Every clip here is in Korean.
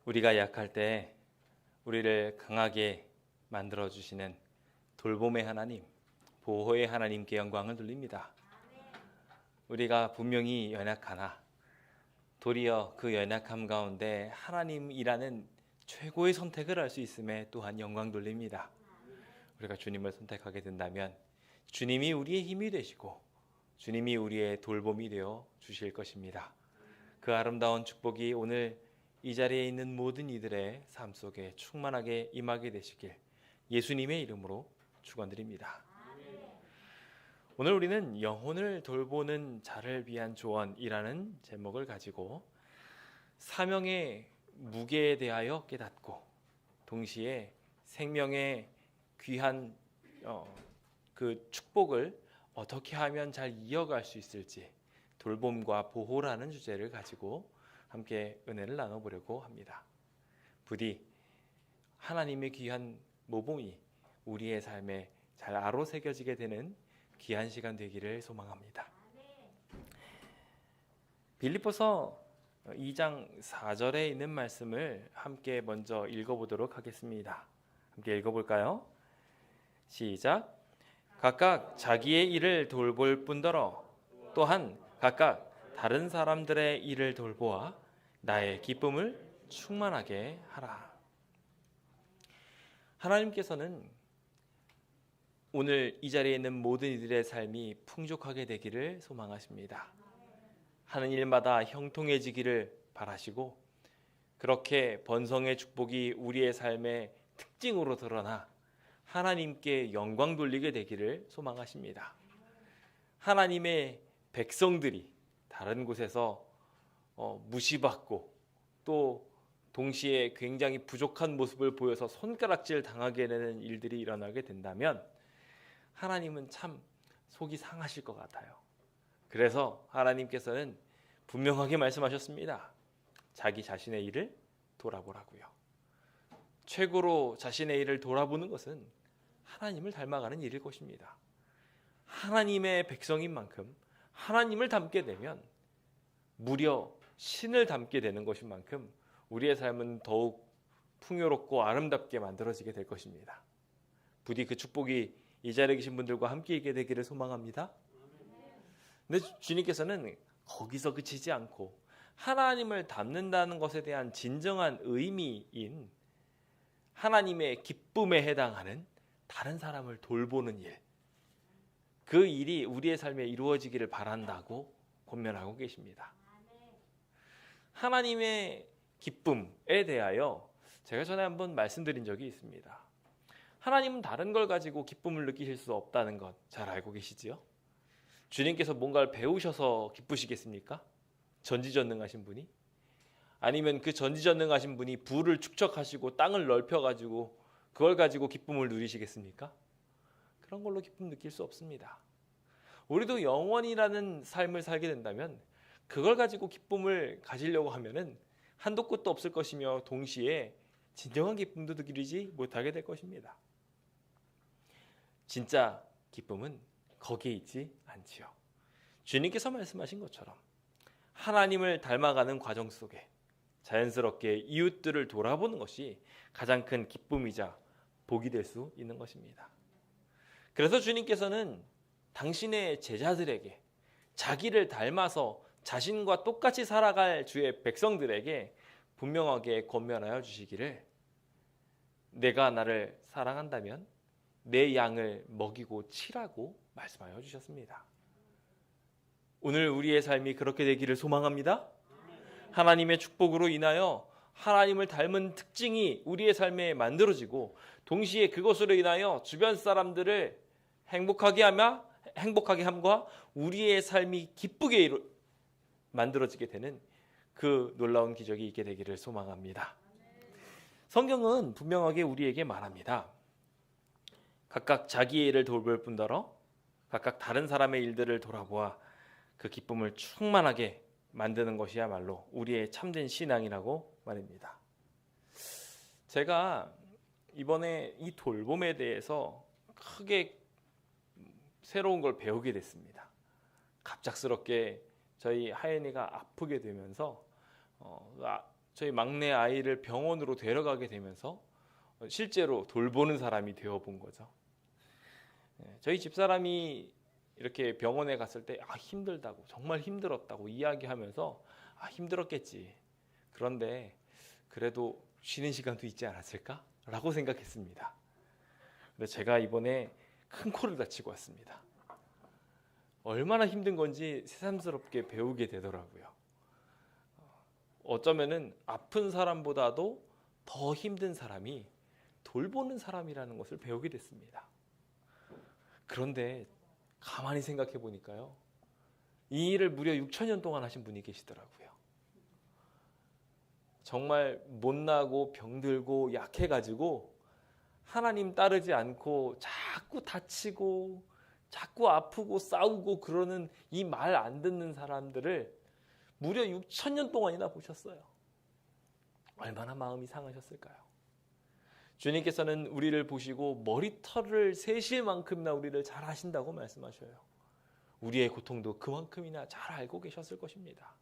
우리가 약할 때 우리를 강하게 만들어 주시는 돌봄의 하나님, 보호의 하나님께 영광을 돌립니다. 우리가 분명히 연약하나 도리어 그 연약함 가운데 하나님이라는 최고의 선택을 할 수 있음에 또한 영광 돌립니다. 우리가 주님을 선택하게 된다면 주님이 우리의 힘이 되시고 주님이 우리의 돌봄이 되어 주실 것입니다. 그 아름다운 축복이 오늘 이 자리에 있는 모든 이들의 삶 속에 충만하게 임하게 되시길 예수님의 이름으로 축원드립니다. 오늘 우리는 영혼을 돌보는 자를 위한 조언이라는 제목을 가지고 사명의 무게에 대하여 깨닫고 동시에 생명의 귀한 그 축복을 어떻게 하면 잘 이어갈 수 있을지 돌봄과 보호라는 주제를 가지고 함께 은혜를 나눠보려고 합니다. 부디 하나님의 귀한 모범이 우리의 삶에 잘 아로새겨지게 되는 귀한 시간 되기를 소망합니다. 빌립보서 2장 4절에 있는 말씀을 함께 먼저 읽어보도록 하겠습니다. 함께 읽어볼까요? 시작. 각각 자기의 일을 돌볼 뿐더러 또한 각각 다른 사람들의 일을 돌보아 나의 기쁨을 충만하게 하라. 하나님께서는 오늘 이 자리에 있는 모든 이들의 삶이 풍족하게 되기를 소망하십니다. 하는 일마다 형통해지기를 바라시고 그렇게 번성의 축복이 우리의 삶의 특징으로 드러나 하나님께 영광 돌리게 되기를 소망하십니다. 하나님의 백성들이 다른 곳에서 무시받고 또 동시에 굉장히 부족한 모습을 보여서 손가락질 당하게 되는 일들이 일어나게 된다면 하나님은 참 속이 상하실 것 같아요. 그래서 하나님께서는 분명하게 말씀하셨습니다. 자기 자신의 일을 돌아보라고요. 최고로 자신의 일을 돌아보는 것은 하나님을 닮아가는 일일 것입니다. 하나님의 백성인 만큼 하나님을 닮게 되면 무려 신을 닮게 되는 것인 만큼 우리의 삶은 더욱 풍요롭고 아름답게 만들어지게 될 것입니다. 부디 그 축복이 이 자리에 계신 분들과 함께 있게 되기를 소망합니다. 근데 주님께서는 거기서 그치지 않고 하나님을 닮는다는 것에 대한 진정한 의미인 하나님의 기쁨에 해당하는 다른 사람을 돌보는 일, 그 일이 우리의 삶에 이루어지기를 바란다고 권면하고 계십니다. 하나님의 기쁨에 대하여 제가 전에 한번 말씀드린 적이 있습니다. 하나님은 다른 걸 가지고 기쁨을 느끼실 수 없다는 것 잘 알고 계시지요? 주님께서 뭔가를 배우셔서 기쁘시겠습니까? 전지전능하신 분이? 아니면 그 전지전능하신 분이 부를 축적하시고 땅을 넓혀가지고 그걸 가지고 기쁨을 누리시겠습니까? 그런 걸로 기쁨 느낄 수 없습니다. 우리도 영원이라는 삶을 살게 된다면 그걸 가지고 기쁨을 가지려고 하면은 한도 끝도 없을 것이며 동시에 진정한 기쁨도 누리지 못하게 될 것입니다. 진짜 기쁨은 거기에 있지 않지요. 주님께서 말씀하신 것처럼 하나님을 닮아가는 과정 속에 자연스럽게 이웃들을 돌아보는 것이 가장 큰 기쁨이자 복이 될 수 있는 것입니다. 그래서 주님께서는 당신의 제자들에게 자기를 닮아서 자신과 똑같이 살아갈 주의 백성들에게 분명하게 권면하여 주시기를 내가 나를 사랑한다면 내 양을 먹이고 치라고 말씀하여 주셨습니다. 오늘 우리의 삶이 그렇게 되기를 소망합니다. 하나님의 축복으로 인하여 하나님을 닮은 특징이 우리의 삶에 만들어지고 동시에 그것으로 인하여 주변 사람들을 행복하게 함과 우리의 삶이 기쁘게 만들어지게 되는 그 놀라운 기적이 있게 되기를 소망합니다. 성경은 분명하게 우리에게 말합니다. 각각 자기의 일을 돌볼 뿐더러 각각 다른 사람의 일들을 돌아보아 그 기쁨을 충만하게 만드는 것이야말로 우리의 참된 신앙이라고 말입니다. 제가 이번에 이 돌봄에 대해서 크게 새로운 걸 배우게 됐습니다. 갑작스럽게 저희 하연이가 아프게 되면서 저희 막내 아이를 병원으로 데려가게 되면서 실제로 돌보는 사람이 되어본 거죠. 저희 집사람이 이렇게 병원에 갔을 때 힘들다고, 정말 힘들었다고 이야기하면서 힘들었겠지. 그런데 그래도 쉬는 시간도 있지 않았을까? 라고 생각했습니다. 근데 제가 이번에 큰 코를 다치고 왔습니다. 얼마나 힘든 건지 새삼스럽게 배우게 되더라고요. 어쩌면은 아픈 사람보다도 더 힘든 사람이 돌보는 사람이라는 것을 배우게 됐습니다. 그런데 가만히 생각해 보니까요, 이 일을 무려 6천년 동안 하신 분이 계시더라고요. 정말 못나고 병들고 약해가지고 하나님 따르지 않고 자꾸 다치고 자꾸 아프고 싸우고 그러는 이 말 안 듣는 사람들을 무려 6천년 동안이나 보셨어요. 얼마나 마음이 상하셨을까요? 주님께서는 우리를 보시고 머리털을 세실 만큼이나 우리를 잘 아신다고 말씀하셔요. 우리의 고통도 그만큼이나 잘 알고 계셨을 것입니다.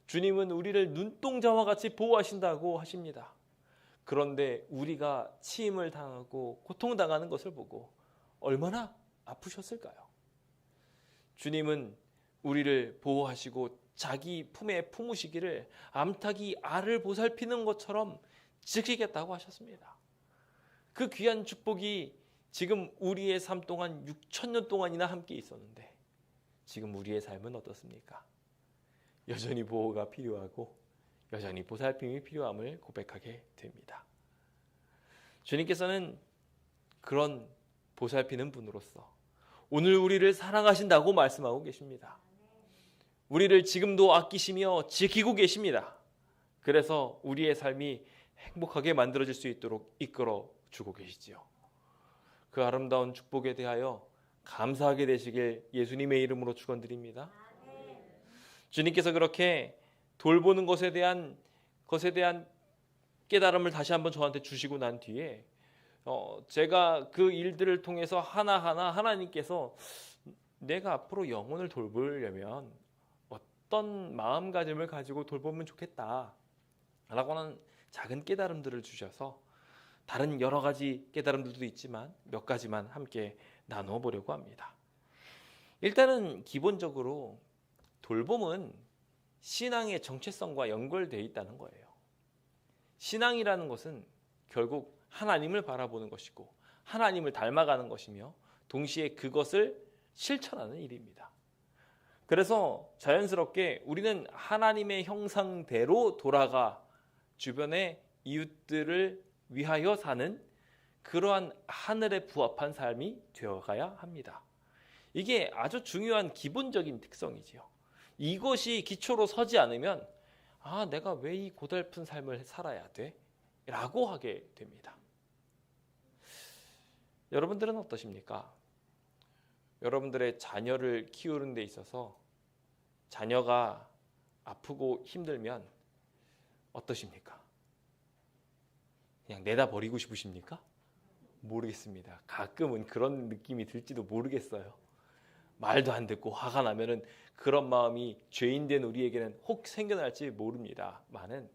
주님은 우리를 눈동자와 같이 보호하신다고 하십니다. 그런데 우리가 치임을 당하고 고통당하는 것을 보고 얼마나 아프셨을까요? 주님은 우리를 보호하시고 자기 품에 품으시기를 암탉이 알을 보살피는 것처럼 지키겠다고 하셨습니다. 그 귀한 축복이 지금 우리의 삶 동안 6천년 동안이나 함께 있었는데 지금 우리의 삶은 어떻습니까? 여전히 보호가 필요하고 여전히 보살핌이 필요함을 고백하게 됩니다. 주님께서는 그런 보살피는 분으로서 오늘 우리를 사랑하신다고 말씀하고 계십니다. 우리를 지금도 아끼시며 지키고 계십니다. 그래서 우리의 삶이 행복하게 만들어질 수 있도록 이끌어 주고 계시지요. 그 아름다운 축복에 대하여 감사하게 되시길 예수님의 이름으로 축원드립니다. 주님께서 그렇게 돌보는 것에 대한 깨달음을 다시 한번 저한테 주시고 난 뒤에 제가 그 일들을 통해서 하나하나 하나님께서 내가 앞으로 영혼을 돌보려면 어떤 마음가짐을 가지고 돌보면 좋겠다 라고 하는 작은 깨달음들을 주셔서 다른 여러 가지 깨달음들도 있지만 몇 가지만 함께 나누어 보려고 합니다. 일단은 기본적으로 돌봄은 신앙의 정체성과 연결되어 있다는 거예요. 신앙이라는 것은 결국 하나님을 바라보는 것이고 하나님을 닮아가는 것이며 동시에 그것을 실천하는 일입니다. 그래서 자연스럽게 우리는 하나님의 형상대로 돌아가 주변의 이웃들을 위하여 사는 그러한 하늘에 부합한 삶이 되어가야 합니다. 이게 아주 중요한 기본적인 특성이지요. 이것이 기초로 서지 않으면 내가 왜 이 고달픈 삶을 살아야 돼? 라고 하게 됩니다. 여러분들은 어떠십니까? 여러분들의 자녀를 키우는 데 있어서 자녀가 아프고 힘들면 어떠십니까? 그냥 내다 버리고 싶으십니까? 모르겠습니다. 가끔은 그런 느낌이 들지도 모르겠어요. 말도 안 듣고 화가 나면은 그런 마음이 죄인된 우리에게는 혹 생겨날지 모릅니다만은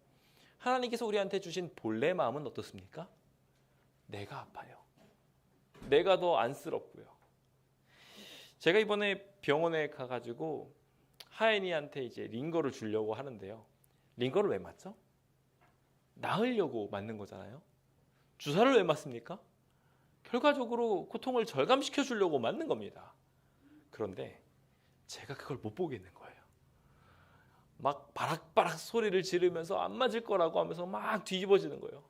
하나님께서 우리한테 주신 본래 마음은 어떻습니까? 내가 아파요. 내가 더 안쓰럽고요. 제가 이번에 병원에 가가지고 하연이한테 이제 링거를 주려고 하는데요. 링거를 왜 맞죠? 나으려고 맞는 거잖아요. 주사를 왜 맞습니까? 결과적으로 고통을 절감시켜 주려고 맞는 겁니다. 그런데 제가 그걸 못 보겠는 거예요. 막 바락바락 소리를 지르면서 안 맞을 거라고 하면서 막 뒤집어지는 거예요.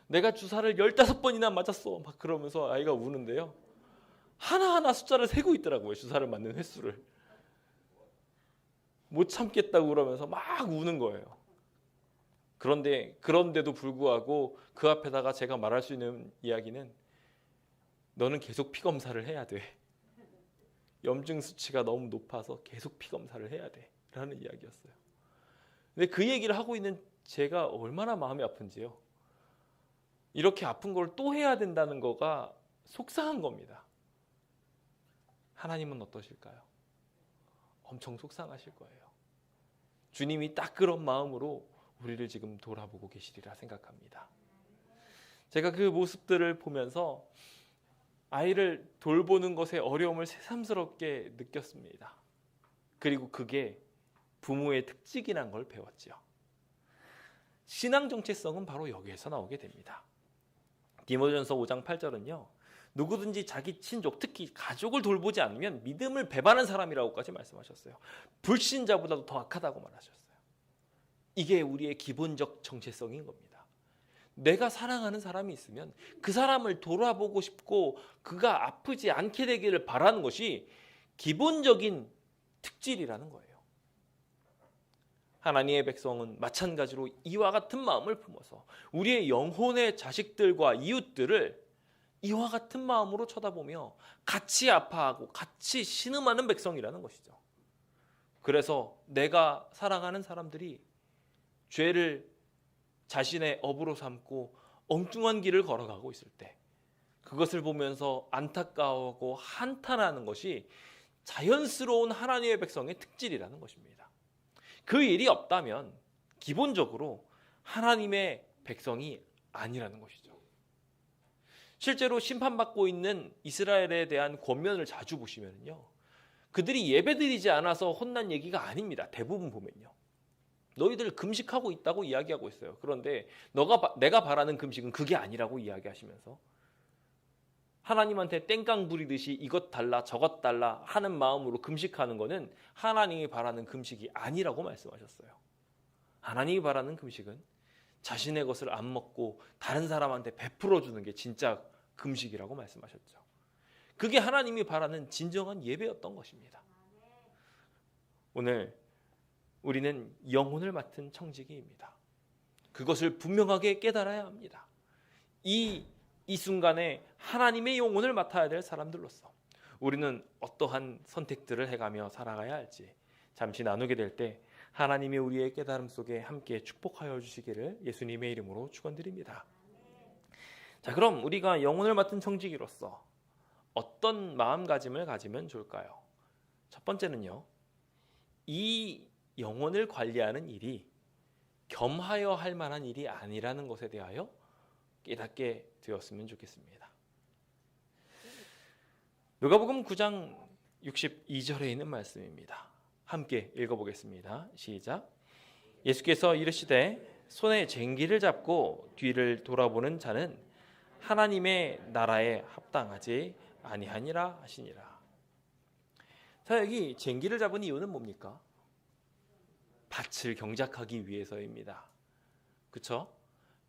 내가 주사를 15번이나 맞았어. 막 그러면서 아이가 우는데요. 하나하나 숫자를 세고 있더라고요. 주사를 맞는 횟수를. 못 참겠다고 그러면서 막 우는 거예요. 그런데도 불구하고 그 앞에다가 제가 말할 수 있는 이야기는 너는 계속 피 검사를 해야 돼. 염증 수치가 너무 높아서 계속 피 검사를 해야 돼. 라는 이야기였어요. 근데 그 얘기를 하고 있는 제가 얼마나 마음이 아픈지요. 이렇게 아픈 걸 또 해야 된다는 거가 속상한 겁니다. 하나님은 어떠실까요? 엄청 속상하실 거예요. 주님이 딱 그런 마음으로 우리를 지금 돌아보고 계시리라 생각합니다. 제가 그 모습들을 보면서 아이를 돌보는 것의 어려움을 새삼스럽게 느꼈습니다. 그리고 그게 부모의 특징이란 걸 배웠죠. 신앙 정체성은 바로 여기에서 나오게 됩니다. 디모데전서 5장 8절은요. 누구든지 자기 친족, 특히 가족을 돌보지 않으면 믿음을 배반한 사람이라고까지 말씀하셨어요. 불신자보다도 더 악하다고 말하셨어요. 이게 우리의 기본적 정체성인 겁니다. 내가 사랑하는 사람이 있으면 그 사람을 돌아보고 싶고 그가 아프지 않게 되기를 바라는 것이 기본적인 특질이라는 거예요. 하나님의 백성은 마찬가지로 이와 같은 마음을 품어서 우리의 영혼의 자식들과 이웃들을 이와 같은 마음으로 쳐다보며 같이 아파하고 같이 신음하는 백성이라는 것이죠. 그래서 내가 사랑하는 사람들이 죄를 자신의 업으로 삼고 엉뚱한 길을 걸어가고 있을 때 그것을 보면서 안타까워하고 한탄하는 것이 자연스러운 하나님의 백성의 특질이라는 것입니다. 그 일이 없다면 기본적으로 하나님의 백성이 아니라는 것이죠. 실제로 심판받고 있는 이스라엘에 대한 권면을 자주 보시면요, 그들이 예배드리지 않아서 혼난 얘기가 아닙니다. 대부분 보면요, 너희들 금식하고 있다고 이야기하고 있어요. 그런데 내가 바라는 금식은 그게 아니라고 이야기하시면서 하나님한테 땡깡 부리듯이 이것 달라 저것 달라 하는 마음으로 금식하는 것은 하나님이 바라는 금식이 아니라고 말씀하셨어요. 하나님이 바라는 금식은 자신의 것을 안 먹고 다른 사람한테 베풀어 주는 게 진짜 금식이라고 말씀하셨죠. 그게 하나님이 바라는 진정한 예배였던 것입니다. 오늘 우리는 영혼을 맡은 청지기입니다. 그것을 분명하게 깨달아야 합니다. 이 순간에 하나님의 영혼을 맡아야 될 사람들로서 우리는 어떠한 선택들을 해가며 살아가야 할지 잠시 나누게 될 때 하나님이 우리의 깨달음 속에 함께 축복하여 주시기를 예수님의 이름으로 축원드립니다. 자, 그럼 우리가 영혼을 맡은 청지기로서 어떤 마음가짐을 가지면 좋을까요? 첫 번째는요, 이 영혼을 관리하는 일이 겸하여 할 만한 일이 아니라는 것에 대하여 깨닫게 되었으면 좋겠습니다. 누가복음 9장 62절에 있는 말씀입니다. 함께 읽어보겠습니다. 시작. 예수께서 이르시되 손에 쟁기를 잡고 뒤를 돌아보는 자는 하나님의 나라에 합당하지 아니하니라 하시니라. 자, 여기 쟁기를 잡은 이유는 뭡니까? 밭을 경작하기 위해서입니다. 그렇죠?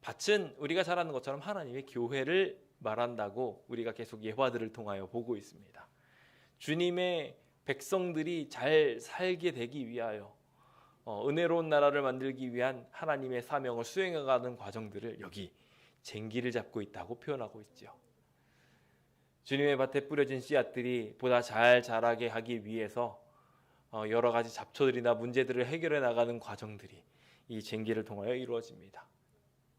밭은 우리가 잘 아는 것처럼 하나님의 교회를 말한다고 우리가 계속 예화들을 통하여 보고 있습니다. 주님의 백성들이 잘 살게 되기 위하여 은혜로운 나라를 만들기 위한 하나님의 사명을 수행해가는 과정들을 여기 쟁기를 잡고 있다고 표현하고 있죠. 주님의 밭에 뿌려진 씨앗들이 보다 잘 자라게 하기 위해서 여러 가지 잡초들이나 문제들을 해결해 나가는 과정들이 이 쟁기를 통하여 이루어집니다.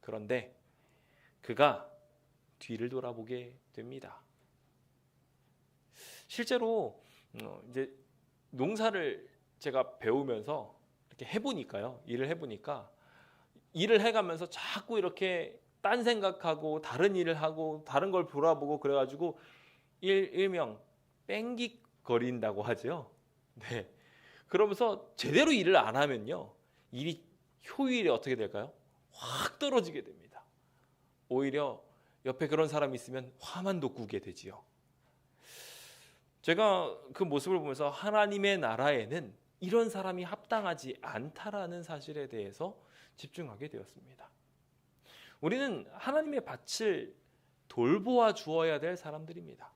그런데 그가 뒤를 돌아보게 됩니다. 실제로 이제 농사를 제가 배우면서 이렇게 해보니까요, 일을 해보니까 일을 해가면서 자꾸 이렇게 딴 생각하고 다른 일을 하고 다른 걸 돌아보고 그래가지고 일명 뺑깃거린다고 하죠. 네. 그러면서 제대로 일을 안 하면요, 일이 효율이 어떻게 될까요? 확 떨어지게 됩니다. 오히려 옆에 그런 사람이 있으면 화만 돋구게 되지요. 제가 그 모습을 보면서 하나님의 나라에는 이런 사람이 합당하지 않다라는 사실에 대해서 집중하게 되었습니다. 우리는 하나님의 밭을 돌보아 주어야 될 사람들입니다.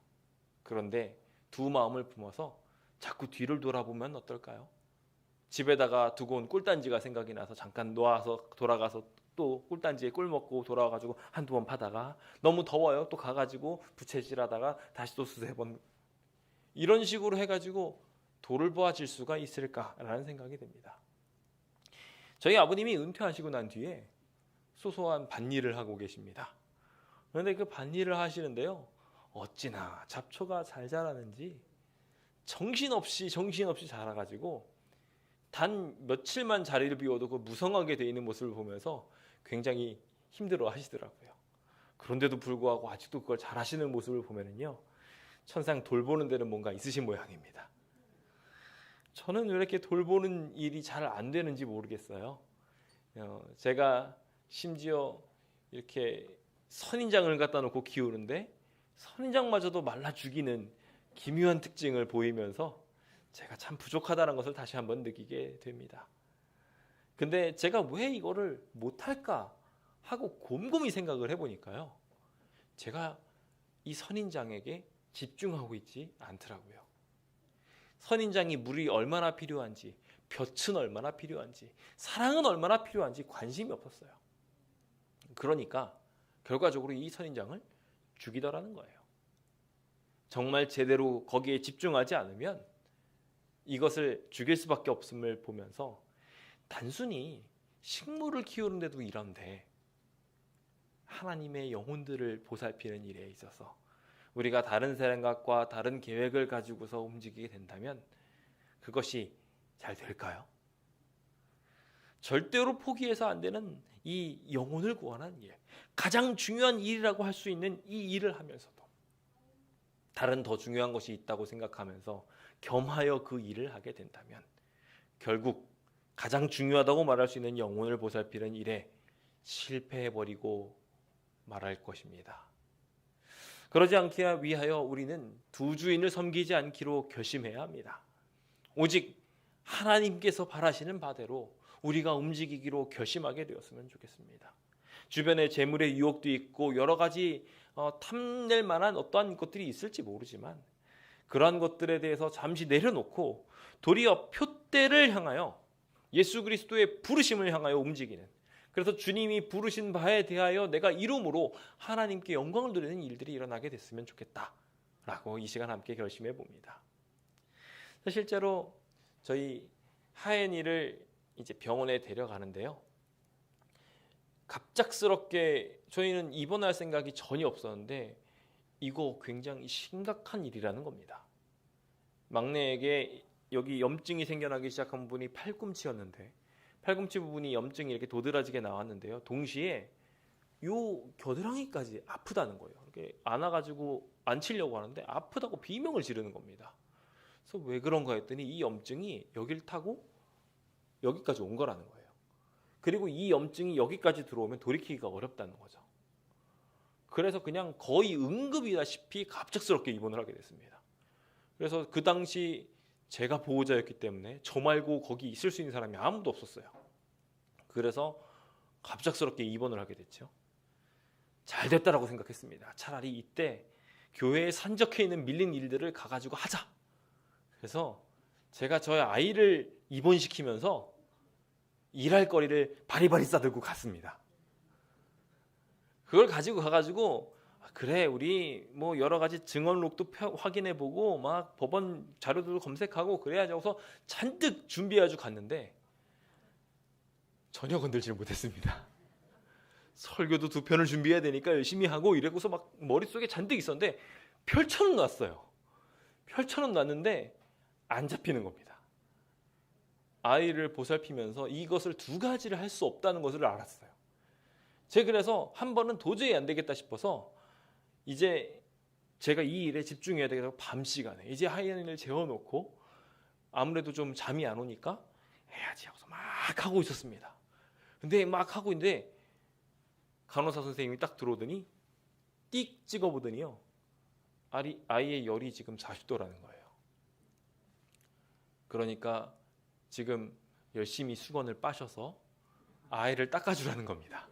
그런데 두 마음을 품어서 자꾸 뒤를 돌아보면 어떨까요? 집에다가 두고 온 꿀단지가 생각이 나서 잠깐 놓아서 돌아가서 또 꿀단지에 꿀 먹고 돌아와가지고 한두 번 파다가 너무 더워요, 또 가가지고 부채질하다가 다시 또 두세 번, 이런 식으로 해가지고 돌보아질 수가 있을까라는 생각이 듭니다. 저희 아버님이 은퇴하시고 난 뒤에 소소한 밭일을 하고 계십니다. 그런데 그 밭일을 하시는데요, 어찌나 잡초가 잘 자라는지 정신없이 자라가지고 단 며칠만 자리를 비워도 그 무성하게 돼 있는 모습을 보면서 굉장히 힘들어 하시더라고요. 그런데도 불구하고 아직도 그걸 잘 하시는 모습을 보면은요, 천상 돌보는 데는 뭔가 있으신 모양입니다. 저는 왜 이렇게 돌보는 일이 잘 안 되는지 모르겠어요. 제가 심지어 이렇게 선인장을 갖다 놓고 키우는데 선인장마저도 말라 죽이는 기묘한 특징을 보이면서 제가 참 부족하다는 것을 다시 한번 느끼게 됩니다. 근데 제가 왜 이거를 못할까 하고 곰곰이 생각을 해보니까요, 제가 이 선인장에게 집중하고 있지 않더라고요. 선인장이 물이 얼마나 필요한지, 볕은 얼마나 필요한지, 사랑은 얼마나 필요한지 관심이 없었어요. 그러니까 결과적으로 이 선인장을 죽이더라는 거예요. 정말 제대로 거기에 집중하지 않으면 이것을 죽일 수밖에 없음을 보면서, 단순히 식물을 키우는데도 이런데 하나님의 영혼들을 보살피는 일에 있어서 우리가 다른 생각과 다른 계획을 가지고서 움직이게 된다면 그것이 잘 될까요? 절대로 포기해서 안 되는 이 영혼을 구원하는 일, 가장 중요한 일이라고 할 수 있는 이 일을 하면서도 다른 더 중요한 것이 있다고 생각하면서 겸하여 그 일을 하게 된다면 결국 가장 중요하다고 말할 수 있는 영혼을 보살피는 일에 실패해버리고 말할 것입니다. 그러지 않게 위하여 우리는 두 주인을 섬기지 않기로 결심해야 합니다. 오직 하나님께서 바라시는 바대로 우리가 움직이기로 결심하게 되었으면 좋겠습니다. 주변에 재물의 유혹도 있고 여러 가지 탐낼 만한 어떠한 것들이 있을지 모르지만 그러한 것들에 대해서 잠시 내려놓고 도리어 표대를 향하여 예수 그리스도의 부르심을 향하여 움직이는, 그래서 주님이 부르신 바에 대하여 내가 이름으로 하나님께 영광을 돌리는 일들이 일어나게 됐으면 좋겠다라고 이 시간 함께 결심해 봅니다. 실제로 저희 하연이를 이제 병원에 데려가는데요, 갑작스럽게 저희는 입원할 생각이 전혀 없었는데 이거 굉장히 심각한 일이라는 겁니다. 막내에게 여기 염증이 생겨나기 시작한 부분이 팔꿈치였는데 팔꿈치 부분이 염증이 이렇게 도드라지게 나왔는데요, 동시에 요 겨드랑이까지 아프다는 거예요. 이렇게 안아가지고 앉히려고 하는데 아프다고 비명을 지르는 겁니다. 그래서 왜 그런가 했더니 이 염증이 여기를 타고 여기까지 온 거라는 거예요. 그리고 이 염증이 여기까지 들어오면 돌이키기가 어렵다는 거죠. 그래서 그냥 거의 응급이다시피 갑작스럽게 입원을 하게 됐습니다. 그래서 그 당시 제가 보호자였기 때문에 저 말고 거기 있을 수 있는 사람이 아무도 없었어요. 그래서 갑작스럽게 입원을 하게 됐죠. 잘 됐다라고 생각했습니다. 차라리 이때 교회에 산적해 있는 밀린 일들을 가가지고 하자. 그래서 제가 저의 아이를 입원시키면서 일할 거리를 바리바리 싸들고 갔습니다. 그걸 가지고 가가지고 그래 우리 뭐 여러 가지 증언록도 확인해보고 막 법원 자료도 검색하고 그래야지 하고서 잔뜩 준비해가지고 갔는데 전혀 건들지를 못했습니다. 설교도 2편을 준비해야 되니까 열심히 하고 이래고서 막 머릿속에 잔뜩 있었는데 펼쳐는 놨어요. 펼쳐는 놨는데 안 잡히는 겁니다. 아이를 보살피면서 이것을 두 가지를 할 수 없다는 것을 알았어요. 제가 그래서 한 번은 도저히 안 되겠다 싶어서 이제 제가 이 일에 집중해야 되겠다고 밤 시간에 이제 하이엔을 재워놓고 아무래도 좀 잠이 안 오니까 해야지 하고서 막 하고 있었습니다. 근데 막 하고 있는데 간호사 선생님이 딱 들어오더니 띡 찍어보더니요, 아이의 열이 지금 40도라는 거예요. 그러니까 지금 열심히 수건을 빠셔서 아이를 닦아주라는 겁니다.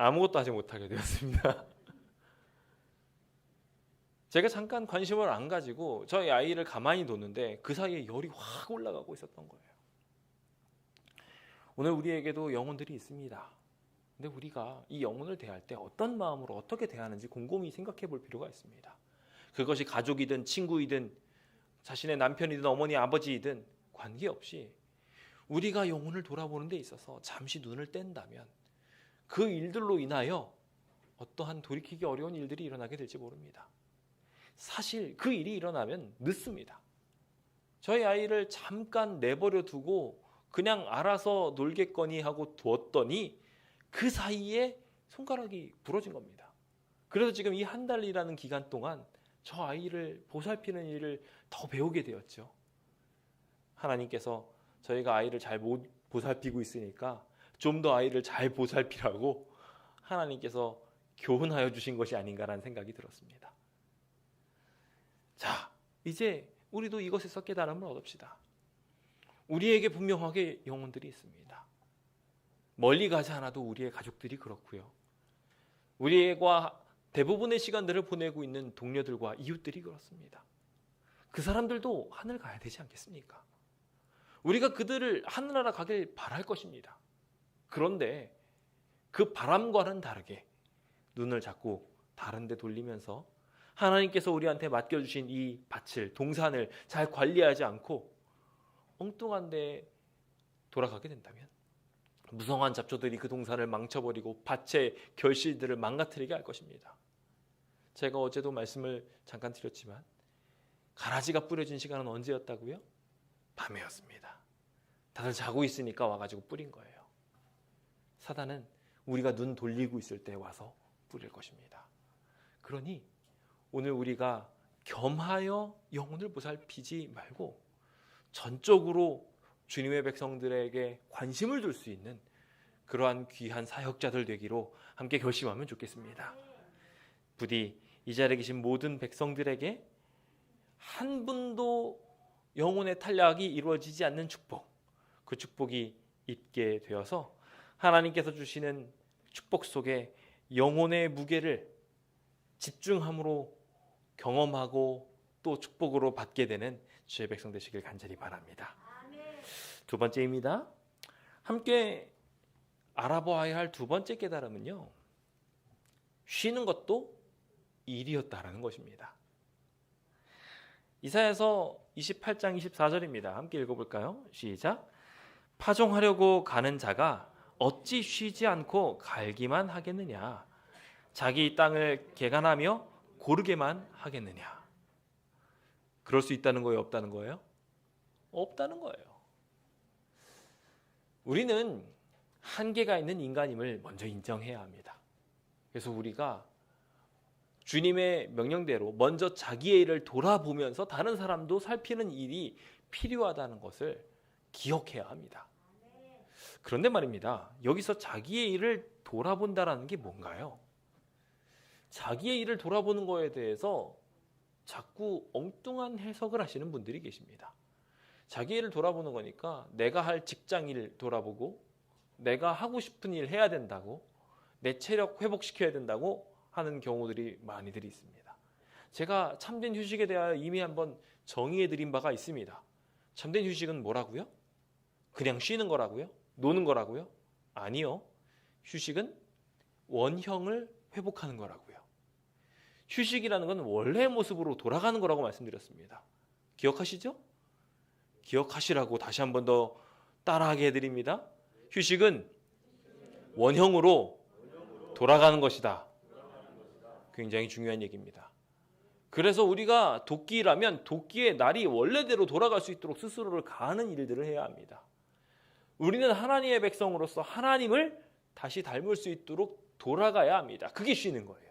아무것도 하지 못하게 되었습니다. 제가 잠깐 관심을 안 가지고 저희 아이를 가만히 뒀는데 그 사이에 열이 확 올라가고 있었던 거예요. 오늘 우리에게도 영혼들이 있습니다. 근데 우리가 이 영혼을 대할 때 어떤 마음으로 어떻게 대하는지 곰곰이 생각해 볼 필요가 있습니다. 그것이 가족이든 친구이든 자신의 남편이든 어머니 아버지이든 관계없이 우리가 영혼을 돌아보는 데 있어서 잠시 눈을 뗀다면 그 일들로 인하여 어떠한 돌이키기 어려운 일들이 일어나게 될지 모릅니다. 사실 그 일이 일어나면 늦습니다. 저희 아이를 잠깐 내버려 두고 그냥 알아서 놀겠거니 하고 두었더니 그 사이에 손가락이 부러진 겁니다. 그래서 지금 이 한 달이라는 기간 동안 저 아이를 보살피는 일을 더 배우게 되었죠. 하나님께서 저희가 아이를 잘 못 보살피고 있으니까 좀 더 아이를 잘 보살피라고 하나님께서 교훈하여 주신 것이 아닌가라는 생각이 들었습니다. 자, 이제 우리도 이것에서 깨달음을 얻읍시다. 우리에게 분명하게 영혼들이 있습니다. 멀리 가지 않아도 우리의 가족들이 그렇고요. 우리가 대부분의 시간들을 보내고 있는 동료들과 이웃들이 그렇습니다. 그 사람들도 하늘 가야 되지 않겠습니까? 우리가 그들을 하늘나라 가길 바랄 것입니다. 그런데 그 바람과는 다르게 눈을 자꾸 다른 데 돌리면서 하나님께서 우리한테 맡겨주신 이 밭을, 동산을 잘 관리하지 않고 엉뚱한 데 돌아가게 된다면 무성한 잡초들이 그 동산을 망쳐버리고 밭의 결실들을 망가뜨리게 할 것입니다. 제가 어제도 말씀을 잠깐 드렸지만 가라지가 뿌려진 시간은 언제였다고요? 밤이었습니다. 다들 자고 있으니까 와가지고 뿌린 거예요. 사단은 우리가 눈 돌리고 있을 때 와서 뿌릴 것입니다. 그러니 오늘 우리가 겸하여 영혼을 보살피지 말고 전적으로 주님의 백성들에게 관심을 둘 수 있는 그러한 귀한 사역자들 되기로 함께 결심하면 좋겠습니다. 부디 이 자리에 계신 모든 백성들에게 한 분도 영혼의 탈락이 이루어지지 않는 축복, 그 축복이 있게 되어서 하나님께서 주시는 축복 속에 영혼의 무게를 집중함으로 경험하고 또 축복으로 받게 되는 주의 백성 되시길 간절히 바랍니다. 두 번째입니다. 함께 알아보아야 할 두 번째 깨달음은요, 쉬는 것도 일이었다라는 것입니다. 이사야서 28장 24절입니다. 함께 읽어볼까요? 시작. 파종하려고 가는 자가 어찌 쉬지 않고 갈기만 하겠느냐? 자기 땅을 개간하며 고르게만 하겠느냐? 그럴 수 있다는 거예요? 없다는 거예요? 없다는 거예요. 우리는 한계가 있는 인간임을 먼저 인정해야 합니다. 그래서 우리가 주님의 명령대로 먼저 자기의 일을 돌아보면서 다른 사람도 살피는 일이 필요하다는 것을 기억해야 합니다. 그런데 말입니다. 여기서 자기의 일을 돌아본다라는 게 뭔가요? 자기의 일을 돌아보는 거에 대해서 자꾸 엉뚱한 해석을 하시는 분들이 계십니다. 자기 일을 돌아보는 거니까 내가 할 직장 일 돌아보고 내가 하고 싶은 일 해야 된다고, 내 체력 회복시켜야 된다고 하는 경우들이 많이들이 있습니다. 제가 참된 휴식에 대하여 이미 한번 정의해 드린 바가 있습니다. 참된 휴식은 뭐라고요? 그냥 쉬는 거라고요? 노는 거라고요? 아니요. 휴식은 원형을 회복하는 거라고요. 휴식이라는 건 원래의 모습으로 돌아가는 거라고 말씀드렸습니다. 기억하시죠? 기억하시라고 다시 한 번 더 따라하게 해드립니다. 휴식은 원형으로 돌아가는 것이다. 굉장히 중요한 얘기입니다. 그래서 우리가 도끼라면 도끼의 날이 원래대로 돌아갈 수 있도록 스스로를 가하는 일들을 해야 합니다. 우리는 하나님의 백성으로서 하나님을 다시 닮을 수 있도록 돌아가야 합니다. 그게 쉬는 거예요.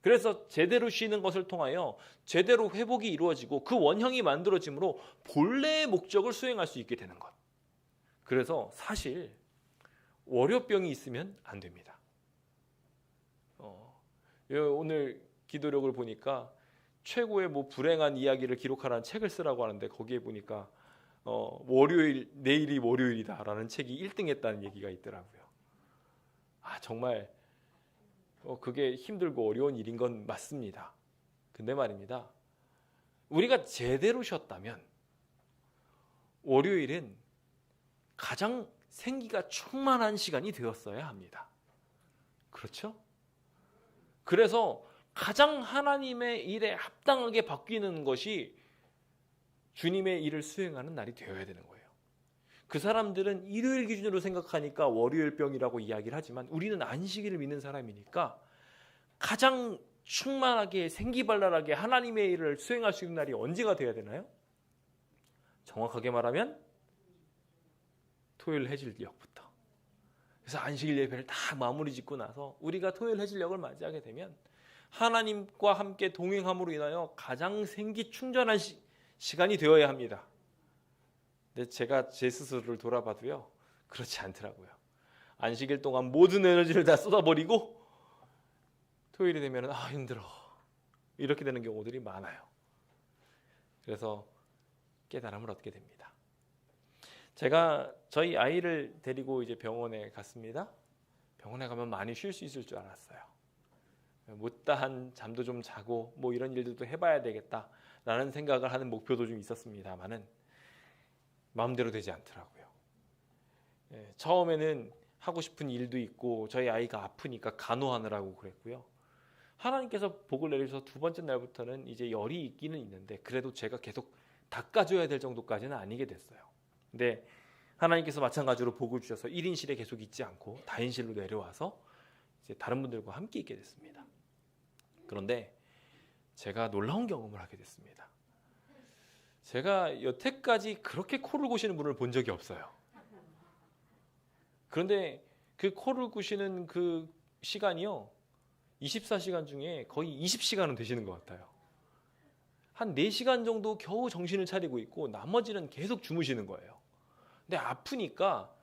그래서 제대로 쉬는 것을 통하여 제대로 회복이 이루어지고 그 원형이 만들어짐으로 본래의 목적을 수행할 수 있게 되는 것. 그래서 사실 월요병이 있으면 안 됩니다. 오늘 기도력을 보니까 최고의 불행한 이야기를 기록하라는 책을 쓰라고 하는데 거기에 보니까 월요일, 내일이 월요일이다라는 책이 1등했다는 얘기가 있더라고요. 정말 그게 힘들고 어려운 일인 건 맞습니다. 근데 말입니다. 우리가 제대로 쉬었다면 월요일은 가장 생기가 충만한 시간이 되었어야 합니다. 그렇죠? 그래서 가장 하나님의 일에 합당하게 바뀌는 것이 주님의 일을 수행하는 날이 되어야 되는 거예요. 그 사람들은 일요일 기준으로 생각하니까 월요일병이라고 이야기를 하지만 우리는 안식일을 믿는 사람이니까 가장 충만하게 생기발랄하게 하나님의 일을 수행할 수 있는 날이 언제가 되어야 되나요? 정확하게 말하면 토요일 해질녘부터. 그래서 안식일 예배를 다 마무리 짓고 나서 우리가 토요일 해질녘을 맞이하게 되면 하나님과 함께 동행함으로 인하여 가장 생기 충전한 시간이 되어야 합니다. 근데 제가 제 스스로를 돌아봐도요, 그렇지 않더라고요. 안식일 동안 모든 에너지를 다 쏟아버리고 토요일이 되면 힘들어, 이렇게 되는 경우들이 많아요. 그래서 깨달음을 얻게 됩니다. 제가 저희 아이를 데리고 이제 병원에 갔습니다. 병원에 가면 많이 쉴 수 있을 줄 알았어요. 못다한 잠도 좀 자고 뭐 이런 일들도 해봐야 되겠다라는 생각을 하는 목표도 좀 있었습니다만은 마음대로 되지 않더라고요. 처음에는 하고 싶은 일도 있고 저희 아이가 아프니까 간호하느라고 그랬고요. 하나님께서 복을 내리셔서 두 번째 날부터는 이제 열이 있기는 있는데 그래도 제가 계속 닦아줘야 될 정도까지는 아니게 됐어요. 근데 하나님께서 마찬가지로 복을 주셔서 1인실에 계속 있지 않고 다인실로 내려와서 이제 다른 분들과 함께 있게 됐습니다. 그런데 제가 놀라운 경험을 하게 됐습니다. 제가 여태까지 그렇게 코를 고시는 분을 본 적이 없어요. 그런데 그 코를 고시는 그 시간이요, 24시간 중에 거의 20시간은 되시는 것 같아요. 한 4시간 정도 겨우 정신을 차리고 있고 나머지는 계속 주무시는 거예요. 근데 아프니까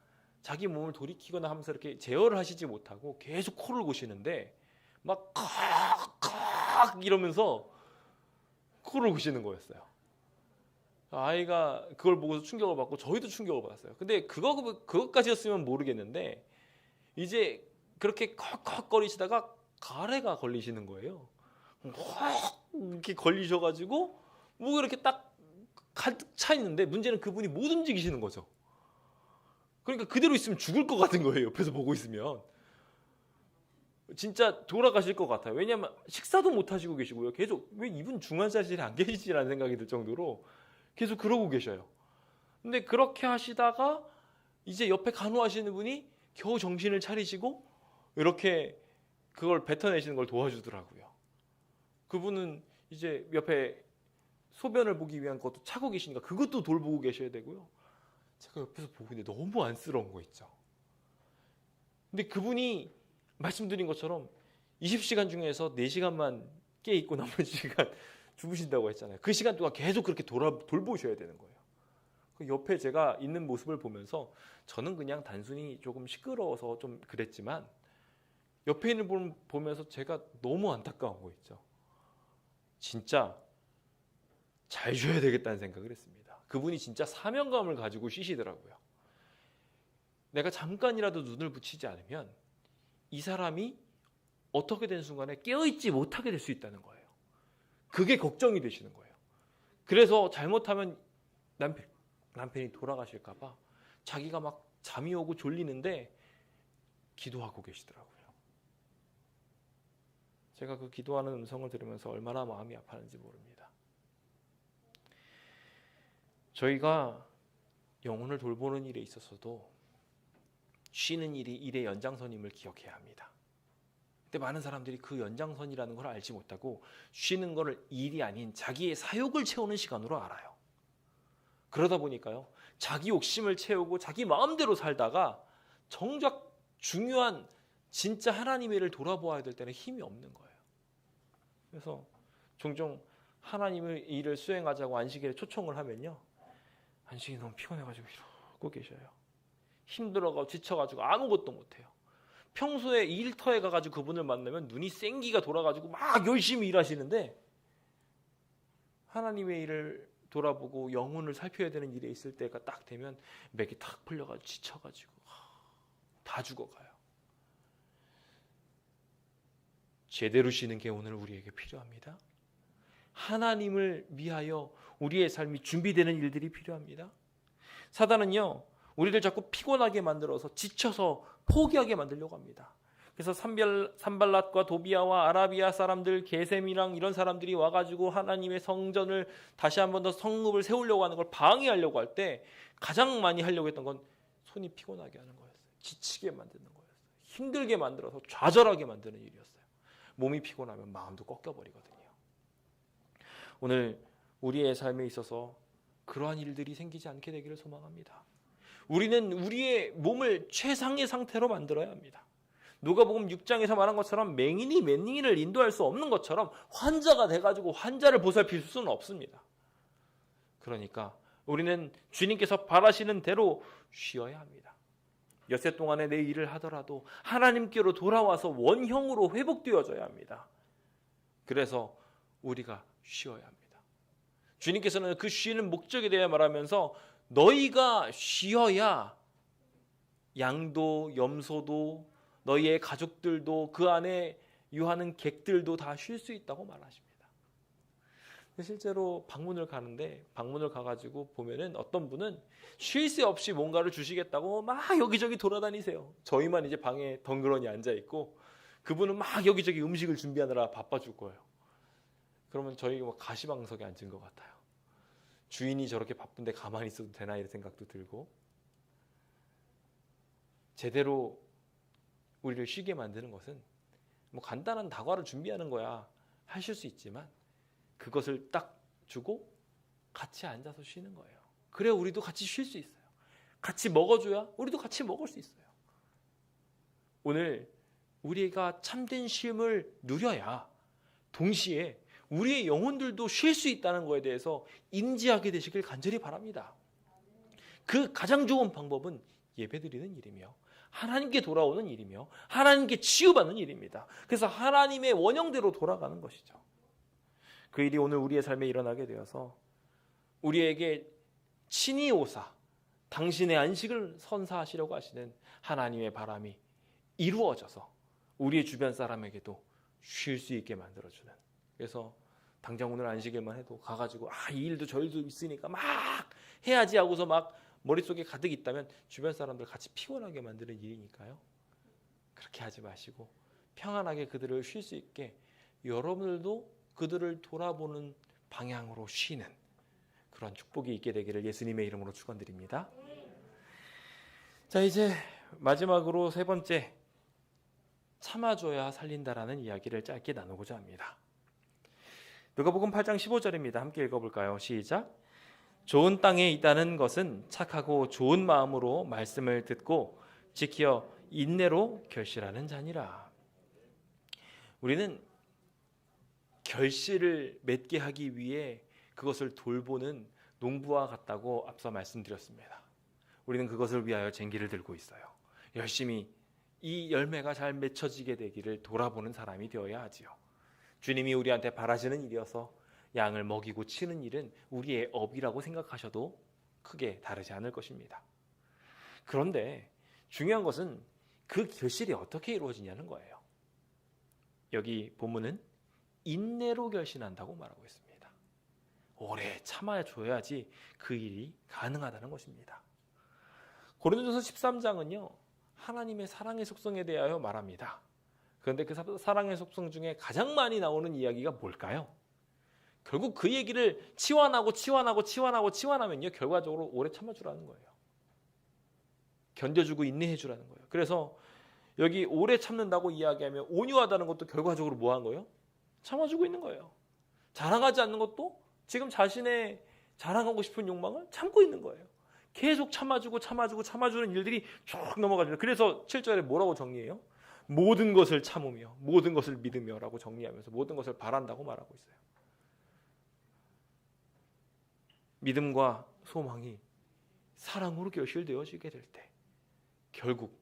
자기 몸을 돌이키거나 하면서 이렇게 제어를 하시지 못하고 계속 코를 고시는데 막 칵칵 이러면서 코를 고시는 거였어요. 아이가 그걸 보고서 충격을 받고 저희도 충격을 받았어요. 근데 그것까지였으면 모르겠는데 이제 그렇게 컥컥거리시다가 가래가 걸리시는 거예요. 이렇게 걸리셔가지고 뭐 이렇게 딱 가득 차 있는데 문제는 그분이 못 움직이시는 거죠. 그러니까 그대로 있으면 죽을 것 같은 거예요. 옆에서 보고 있으면 진짜 돌아가실 것 같아요. 왜냐하면 식사도 못 하시고 계시고요. 계속 왜 이분 중환자실에 안 계시지라는 생각이 들 정도로 계속 그러고 계셔요. 근데 그렇게 하시다가 이제 옆에 간호하시는 분이 겨우 정신을 차리시고 이렇게 그걸 뱉어내시는 걸 도와주더라고요. 그분은 이제 옆에 소변을 보기 위한 것도 차고 계시니까 그것도 돌보고 계셔야 되고요. 제가 옆에서 보고 있는데 너무 안쓰러운 거 있죠. 근데 그분이 말씀드린 것처럼 20시간 중에서 4시간만 깨있고 나머지 시간 주무신다고 했잖아요. 그 시간 동안 계속 그렇게 돌보셔야 되는 거예요. 그 옆에 제가 있는 모습을 보면서 저는 그냥 단순히 조금 시끄러워서 좀 그랬지만 옆에 있는 분 보면서 제가 너무 안타까운 거 있죠. 진짜 잘 쉬어야 되겠다는 생각을 했습니다. 그분이 진짜 사명감을 가지고 쉬시더라고요. 내가 잠깐이라도 눈을 붙이지 않으면 이 사람이 어떻게 된 순간에 깨어있지 못하게 될 수 있다는 거예요. 그게 걱정이 되시는 거예요. 그래서 잘못하면 남편이 돌아가실까 봐 자기가 막 잠이 오고 졸리는데 기도하고 계시더라고요. 제가 그 기도하는 음성을 들으면서 얼마나 마음이 아팠는지 모릅니다. 저희가 영혼을 돌보는 일에 있어서도 쉬는 일이 일의 연장선임을 기억해야 합니다. 근데 많은 사람들이 그 연장선이라는 걸 알지 못하고 쉬는 거를 일이 아닌 자기의 사욕을 채우는 시간으로 알아요. 그러다 보니까요, 자기 욕심을 채우고 자기 마음대로 살다가 정작 중요한 진짜 하나님의 일을 돌아보아야 될 때는 힘이 없는 거예요. 그래서 종종 하나님의 일을 수행하자고 안식일에 초청을 하면요, 안식이 너무 피곤해가지고 이러고 계셔요. 힘들어가지고 지쳐가지고 아무것도 못해요. 평소에 일터에 가가지고 그분을 만나면 눈이 생기가 돌아가지고 막 열심히 일하시는데 하나님의 일을 돌아보고 영혼을 살펴야 되는 일에 있을 때가 딱 되면 맥이 탁 풀려가지고 지쳐가지고 다 죽어가요. 제대로 쉬는 게 오늘 우리에게 필요합니다. 하나님을 위하여 우리의 삶이 준비되는 일들이 필요합니다. 사단은요, 우리를 자꾸 피곤하게 만들어서 지쳐서 포기하게 만들려고 합니다. 그래서 산발랏과 도비아와 아라비아 사람들, 게셈이랑 이런 사람들이 와가지고 하나님의 성전을 다시 한 번 더 성읍을 세우려고 하는 걸 방해하려고 할 때 가장 많이 하려고 했던 건 손이 피곤하게 하는 거였어요. 지치게 만드는 거였어요. 힘들게 만들어서 좌절하게 만드는 일이었어요. 몸이 피곤하면 마음도 꺾여버리거든요. 오늘 우리의 삶에 있어서 그러한 일들이 생기지 않게 되기를 소망합니다. 우리는 우리의 몸을 최상의 상태로 만들어야 합니다. 누가복음 6장에서 말한 것처럼 맹인이 맹인을 인도할 수 없는 것처럼 환자가 돼가지고 환자를 보살필 수는 없습니다. 그러니까 우리는 주님께서 바라시는 대로 쉬어야 합니다. 엿새 동안에 내 일을 하더라도 하나님께로 돌아와서 원형으로 회복되어져야 합니다. 그래서 우리가 쉬어야 합니다. 주님께서는 그 쉬는 목적에 대해 말하면서 너희가 쉬어야 양도 염소도 너희의 가족들도 그 안에 유하는 객들도 다 쉴 수 있다고 말하십니다. 실제로 방문을 가는데 방문을 가가지고 보면은 어떤 분은 쉴 새 없이 뭔가를 주시겠다고 막 여기저기 돌아다니세요. 저희만 이제 방에 덩그러니 앉아 있고 그분은 막 여기저기 음식을 준비하느라 바빠 죽 거예요. 그러면 저희가 뭐 가시방석에 앉은 것 같아요. 주인이 저렇게 바쁜데 가만히 있어도 되나 이런 생각도 들고 제대로 우리를 쉬게 만드는 것은 뭐 간단한 다과를 준비하는 거야 하실 수 있지만 그것을 딱 주고 같이 앉아서 쉬는 거예요. 그래 우리도 같이 쉴 수 있어요. 같이 먹어줘야 우리도 같이 먹을 수 있어요. 오늘 우리가 참된 쉼을 누려야 동시에 우리의 영혼들도 쉴 수 있다는 것에 대해서 인지하게 되시길 간절히 바랍니다. 그 가장 좋은 방법은 예배드리는 일이며 하나님께 돌아오는 일이며 하나님께 치유받는 일입니다. 그래서 하나님의 원형대로 돌아가는 것이죠. 그 일이 오늘 우리의 삶에 일어나게 되어서 우리에게 친히 오사 당신의 안식을 선사하시려고 하시는 하나님의 바람이 이루어져서 우리의 주변 사람에게도 쉴 수 있게 만들어주는, 그래서 당장 오늘 안식일만 해도 가가지고 이 일도 저 일도 있으니까 막 해야지 하고서 막 머릿속에 가득 있다면 주변 사람들 같이 피곤하게 만드는 일이니까요. 그렇게 하지 마시고 평안하게 그들을 쉴 수 있게 여러분들도 그들을 돌아보는 방향으로 쉬는 그런 축복이 있게 되기를 예수님의 이름으로 축원드립니다. 자, 이제 마지막으로 세 번째, 참아줘야 살린다라는 이야기를 짧게 나누고자 합니다. 누가복음 8장 15절입니다. 함께 읽어볼까요? 시작. 좋은 땅에 있다는 것은 착하고 좋은 마음으로 말씀을 듣고 지켜 인내로 결실하는 자니라. 우리는 결실을 맺게 하기 위해 그것을 돌보는 농부와 같다고 앞서 말씀드렸습니다. 우리는 그것을 위하여 쟁기를 들고 있어요. 열심히 이 열매가 잘 맺혀지게 되기를 돌아보는 사람이 되어야 하지요. 주님이 우리한테 바라시는 일이어서 양을 먹이고 치는 일은 우리의 업이라고 생각하셔도 크게 다르지 않을 것입니다. 그런데 중요한 것은 그 결실이 어떻게 이루어지냐는 거예요. 여기 본문은 인내로 결신한다고 말하고 있습니다. 오래 참아줘야지 그 일이 가능하다는 것입니다. 고린도전서 13장은요 하나님의 사랑의 속성에 대하여 말합니다. 그런데 그 사랑의 속성 중에 가장 많이 나오는 이야기가 뭘까요? 결국 그 얘기를 치환하면요 결과적으로 오래 참아주라는 거예요. 견뎌주고 인내해주라는 거예요. 그래서 여기 오래 참는다고 이야기하면 온유하다는 것도 결과적으로 뭐 한 거예요? 참아주고 있는 거예요. 자랑하지 않는 것도 지금 자신의 자랑하고 싶은 욕망을 참고 있는 거예요. 계속 참아주는 일들이 쭉 넘어가죠. 그래서 7절에 뭐라고 정리해요? 모든 것을 참으며 모든 것을 믿으며 라고 정리하면서 모든 것을 바란다고 말하고 있어요. 믿음과 소망이 사랑으로 결실되어지게 될 때 결국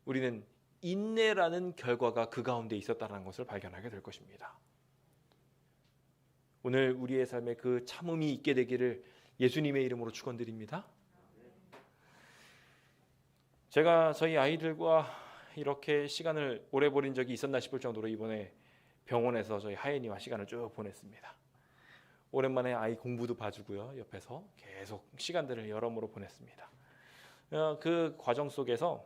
우리는 인내라는 결과가 그 가운데 있었다는 것을 발견하게 될 것입니다. 오늘 우리의 삶에 그 참음이 있게 되기를 예수님의 이름으로 축원드립니다. 제가 저희 아이들과 이렇게 시간을 오래 보낸 적이 있었나 싶을 정도로 이번에 병원에서 저희 하연이와 시간을 쭉 보냈습니다. 오랜만에 아이 공부도 봐주고요. 옆에서 계속 시간들을 여러모로 보냈습니다. 그 과정 속에서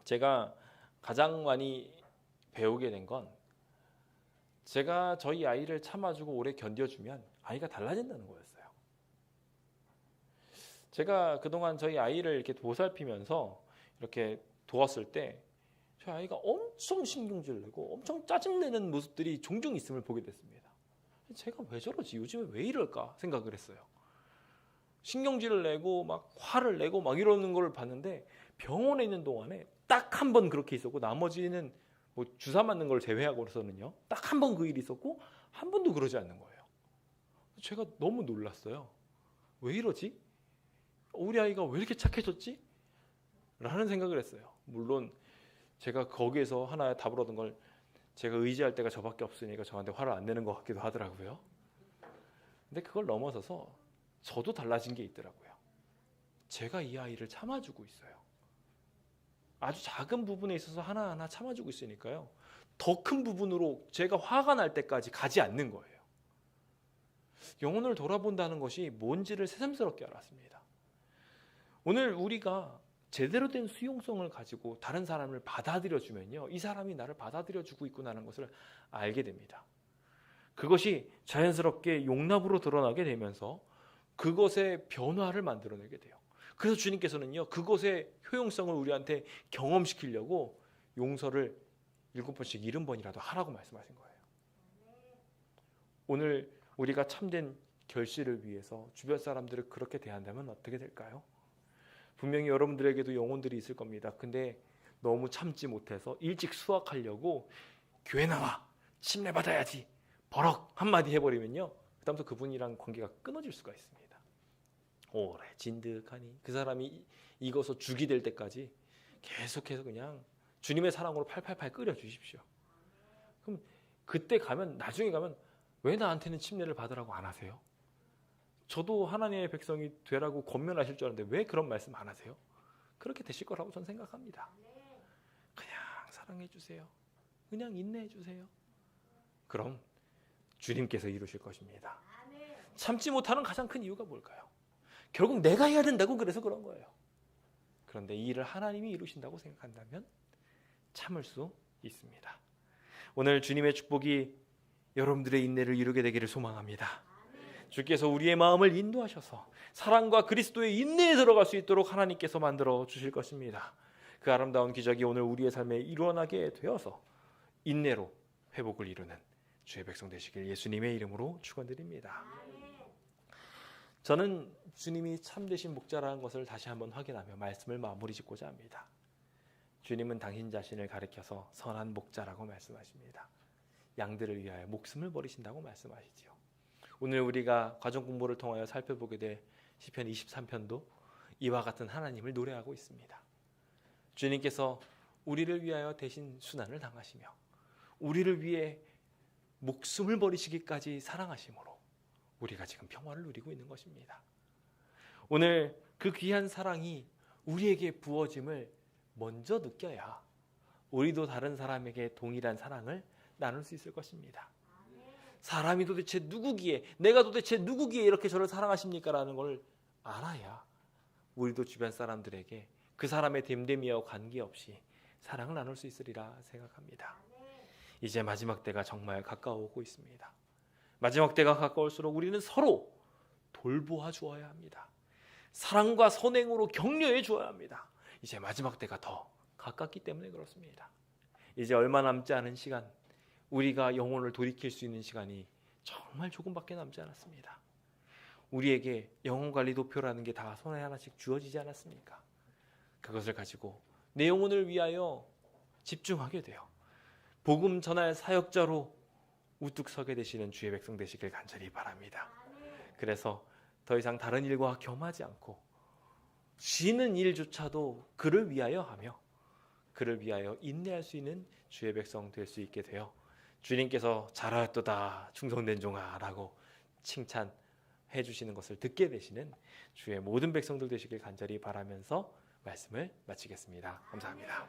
제가 가장 많이 배우게 된 건 제가 저희 아이를 참아주고 오래 견뎌주면 아이가 달라진다는 거였어요. 제가 그동안 저희 아이를 이렇게 보살피면서 이렇게 도왔을 때 저희 아이가 엄청 신경질 내고 엄청 짜증내는 모습들이 종종 있음을 보게 됐습니다. 제가 왜 저러지? 요즘에 왜 이럴까? 생각을 했어요. 신경질을 내고 막 화를 내고 막 이러는 걸 봤는데 병원에 있는 동안에 딱 한 번 그렇게 있었고 나머지는 뭐 주사 맞는 걸 제외하고서는요 딱 한 번 그 일이 있었고 한 번도 그러지 않는 거예요. 제가 너무 놀랐어요. 왜 이러지? 우리 아이가 왜 이렇게 착해졌지? 라는 생각을 했어요. 물론 제가 거기에서 하나의 답을 얻은 걸 제가 의지할 때가 저밖에 없으니까 저한테 화를 안 내는 것 같기도 하더라고요. 근데 그걸 넘어서서 저도 달라진 게 있더라고요. 제가 이 아이를 참아주고 있어요. 아주 작은 부분에 있어서 하나하나 참아주고 있으니까요. 더 큰 부분으로 제가 화가 날 때까지 가지 않는 거예요. 영혼을 돌아본다는 것이 뭔지를 새삼스럽게 알았습니다. 오늘 우리가 제대로 된 수용성을 가지고 다른 사람을 받아들여주면요. 이 사람이 나를 받아들여주고 있구나라는 것을 알게 됩니다. 그것이 자연스럽게 용납으로 드러나게 되면서 그것의 변화를 만들어내게 돼요. 그래서 주님께서는요. 그것의 효용성을 우리한테 경험시키려고 용서를 7번씩 70번이라도 하라고 말씀하신 거예요. 오늘 우리가 참된 결실을 위해서 주변 사람들을 그렇게 대한다면 어떻게 될까요? 분명히 여러분들에게도 영혼들이 있을 겁니다. 근데 너무 참지 못해서 일찍 수확하려고 교회 나와 침례 받아야지 버럭 한마디 해버리면요. 그다음부터 그분이랑 관계가 끊어질 수가 있습니다. 오래 진득하니 그 사람이 익어서 죽이 될 때까지 계속해서 그냥 주님의 사랑으로 팔팔팔 끓여 주십시오. 그럼 그때 가면 나중에 가면 왜 나한테는 침례를 받으라고 안 하세요? 저도 하나님의 백성이 되라고 권면하실 줄 알았는데 왜 그런 말씀 안 하세요? 그렇게 되실 거라고 저는 생각합니다. 그냥 사랑해 주세요. 그냥 인내해 주세요. 그럼 주님께서 이루실 것입니다. 참지 못하는 가장 큰 이유가 뭘까요? 결국 내가 해야 된다고 그래서 그런 거예요. 그런데 이 일을 하나님이 이루신다고 생각한다면 참을 수 있습니다. 오늘 주님의 축복이 여러분들의 인내를 이루게 되기를 소망합니다. 주께서 우리의 마음을 인도하셔서 사랑과 그리스도의 인내에 들어갈 수 있도록 하나님께서 만들어 주실 것입니다. 그 아름다운 기적이 오늘 우리의 삶에 일어나게 되어서 인내로 회복을 이루는 주의 백성 되시길 예수님의 이름으로 축원드립니다. 저는 주님이 참되신 목자라는 것을 다시 한번 확인하며 말씀을 마무리 짓고자 합니다. 주님은 당신 자신을 가리켜서 선한 목자라고 말씀하십니다. 양들을 위하여 목숨을 버리신다고 말씀하시지요. 오늘 우리가 과정 공부를 통하여 살펴보게 될 시편 23편도 이와 같은 하나님을 노래하고 있습니다. 주님께서 우리를 위하여 대신 순환을 당하시며 우리를 위해 목숨을 버리시기까지 사랑하심으로 우리가 지금 평화를 누리고 있는 것입니다. 오늘 그 귀한 사랑이 우리에게 부어짐을 먼저 느껴야 우리도 다른 사람에게 동일한 사랑을 나눌 수 있을 것입니다. 사람이 도대체 누구기에, 내가 도대체 누구기에 이렇게 저를 사랑하십니까? 라는 걸 알아야 우리도 주변 사람들에게 그 사람의 됨됨이와 관계없이 사랑을 나눌 수 있으리라 생각합니다. 이제 마지막 때가 정말 가까워오고 있습니다. 마지막 때가 가까울수록 우리는 서로 돌보아 주어야 합니다. 사랑과 선행으로 격려해 주어야 합니다. 이제 마지막 때가 더 가깝기 때문에 그렇습니다. 이제 얼마 남지 않은 시간, 우리가 영혼을 돌이킬 수 있는 시간이 정말 조금밖에 남지 않았습니다. 우리에게 영혼관리 도표라는 게 다 손에 하나씩 주어지지 않았습니까? 그것을 가지고 내 영혼을 위하여 집중하게 돼요. 복음 전할 사역자로 우뚝 서게 되시는 주의 백성 되시길 간절히 바랍니다. 그래서 더 이상 다른 일과 겸하지 않고 쉬는 일조차도 그를 위하여 하며 그를 위하여 인내할 수 있는 주의 백성 될 수 있게 되어 주님께서 잘하였도다 충성된 종아 라고 칭찬해 주시는 것을 듣게 되시는 주의 모든 백성들 되시길 간절히 바라면서 말씀을 마치겠습니다. 감사합니다.